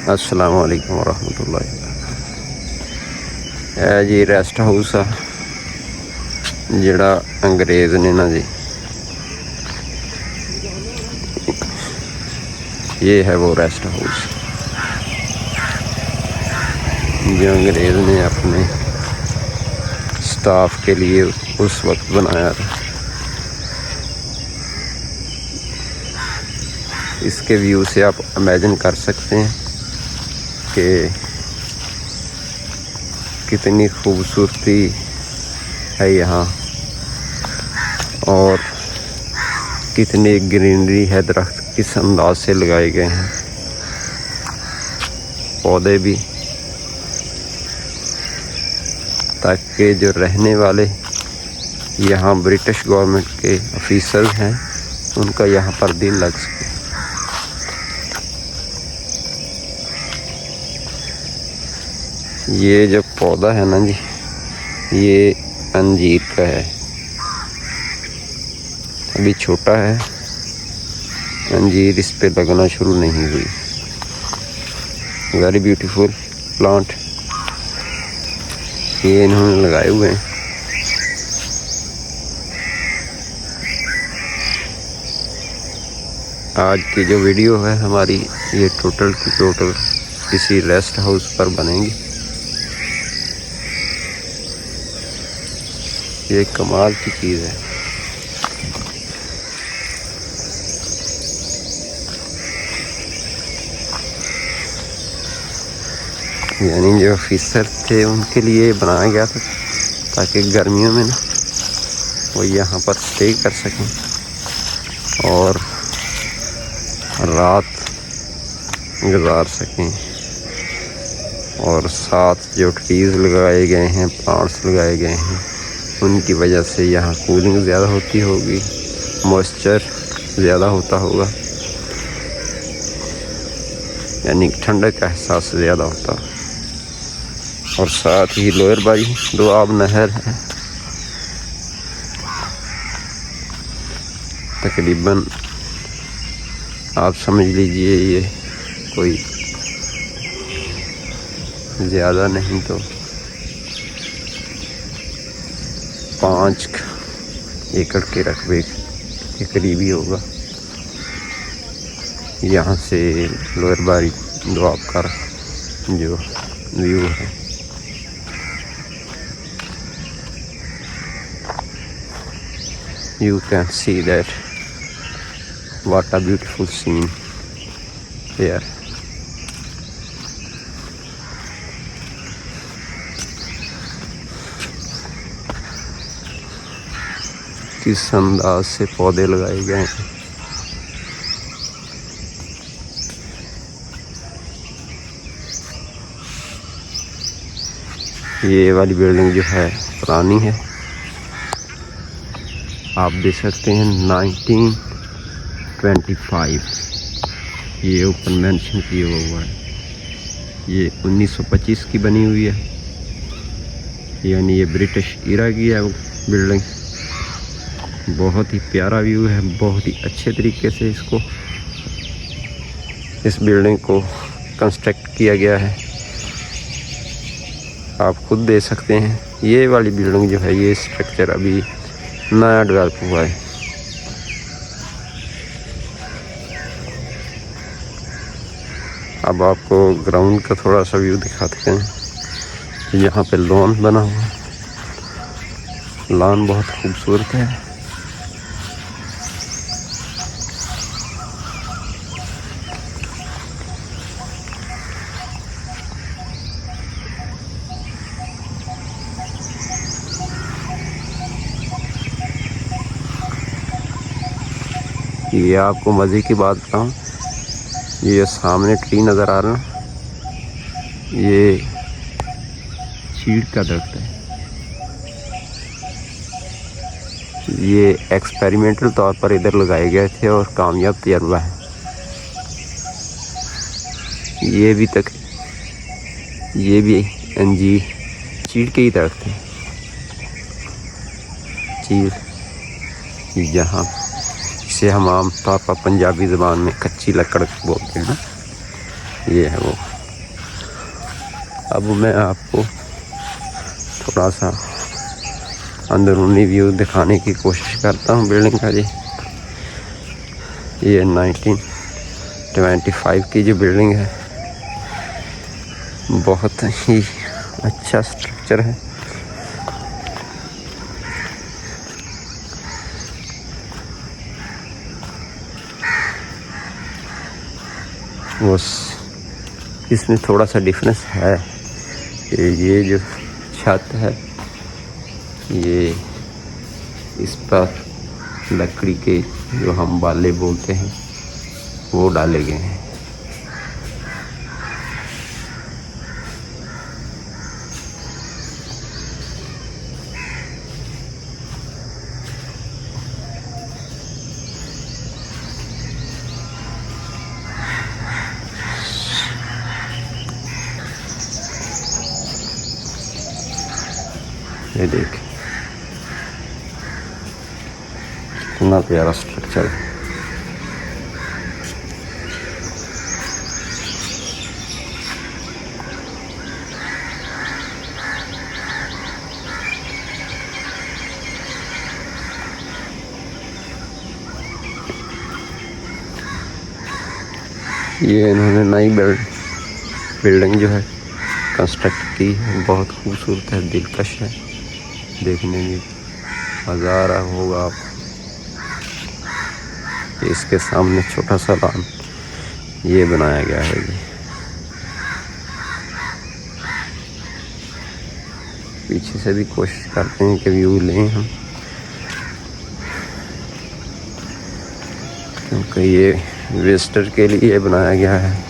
अस्सलाम वालेकुम वरहमतुल्लाहि। ਇਹ जी रेस्ट हाउस आ ਜਿਹੜਾ अंग्रेज़ ने ना जी, ये है वो रेस्ट हाउस जो अंग्रेज़ ने अपने स्टाफ के लिए उस वक्त बनाया था। इसके व्यू से आप इमेजिन कर सकते हैं कि कितनी खूबसूरती है यहाँ और कितनी ग्रीनरी है। दरख्त किस अंदाज से लगाए गए हैं, पौधे भी, ताकि जो रहने वाले यहाँ ब्रिटिश गवर्नमेंट के ऑफिसर हैं उनका यहाँ पर दिल लग सके। ये जो पौधा है ना जी, ये अंजीर का है, अभी छोटा है, अंजीर इस पे लगना शुरू नहीं हुई। वेरी ब्यूटीफुल प्लांट ये इन्होंने लगाए हुए हैं। आज की जो वीडियो है हमारी, ये टोटल की टोटल किसी रेस्ट हाउस पर बनेगी। ये कमाल की चीज़ है। यानी जो ऑफिसर थे उनके लिए बनाया गया था ताकि गर्मियों में ना वो यहाँ पर स्टे कर सकें और रात गुजार सकें। और साथ जो ट्रीज़ लगाए गए हैं, प्लांट्स लगाए गए हैं, उनकी वजह से यहाँ कूलिंग ज़्यादा होती होगी, मॉइस्चर ज़्यादा होता होगा, यानी ठंडक का एहसास ज़्यादा होता है। और साथ ही लोअर बारी दोआब नहर है, तकरीबन आप समझ लीजिए ये कोई ज़्यादा नहीं तो 5 एकड़ के रकबे के करीब ही होगा। यहाँ से लोअर बारी दोआब का जो व्यू है, you can see that what a beautiful scene here. किस अंदाज से पौधे लगाए गए हैं। ये वाली बिल्डिंग जो है पुरानी है, आप देख सकते हैं 1925 ये ऊपर मेंशन किया हुआ है। ये 1925 की बनी हुई है, यानी ये ब्रिटिश इरा की है वो बिल्डिंग। बहुत ही प्यारा व्यू है, बहुत ही अच्छे तरीके से इस बिल्डिंग को कंस्ट्रक्ट किया गया है। आप खुद देख सकते हैं ये वाली बिल्डिंग जो है, ये स्ट्रक्चर अभी नया डेवलप हुआ है। अब आपको ग्राउंड का थोड़ा सा व्यू दिखाते हैं। यहाँ पे लॉन बना हुआ है, लॉन बहुत खूबसूरत है। ये आपको मज़े की बात बताऊँ, ये सामने ट्री नज़र आ रहा है, ये चीड़ का दरख्त है। ये एक्सपेरिमेंटल तौर पर इधर लगाए गए थे और कामयाब तजर्बा है। ये भी अंजीर चीड़ के ही दरख्त है। चीड़ जहाँ से हम आम तौर पर पंजाबी ज़बान में कच्ची लकड़ बोलते हैं ना, ये है वो। अब मैं आपको थोड़ा सा अंदरूनी व्यू दिखाने की कोशिश करता हूँ बिल्डिंग का जी। ये 1925 की जो बिल्डिंग है, बहुत ही अच्छा स्ट्रक्चर है। बस इसमें थोड़ा सा डिफरेंस है कि ये जो छत है, ये इस पर लकड़ी के जो हम बाले बोलते हैं वो डाले गए हैं। ये देख कितना प्यारा स्ट्रक्चर है। ये इन्होंने नई बिल्डिंग जो है कंस्ट्रक्ट की है, बहुत खूबसूरत है, दिलकश है, देखने में मज़ा आ रहा होगा आप। इसके सामने छोटा सा लॉन ये बनाया गया है जी। पीछे से भी कोशिश करते हैं कि व्यू लें हम, क्योंकि ये विजिटर के लिए बनाया गया है।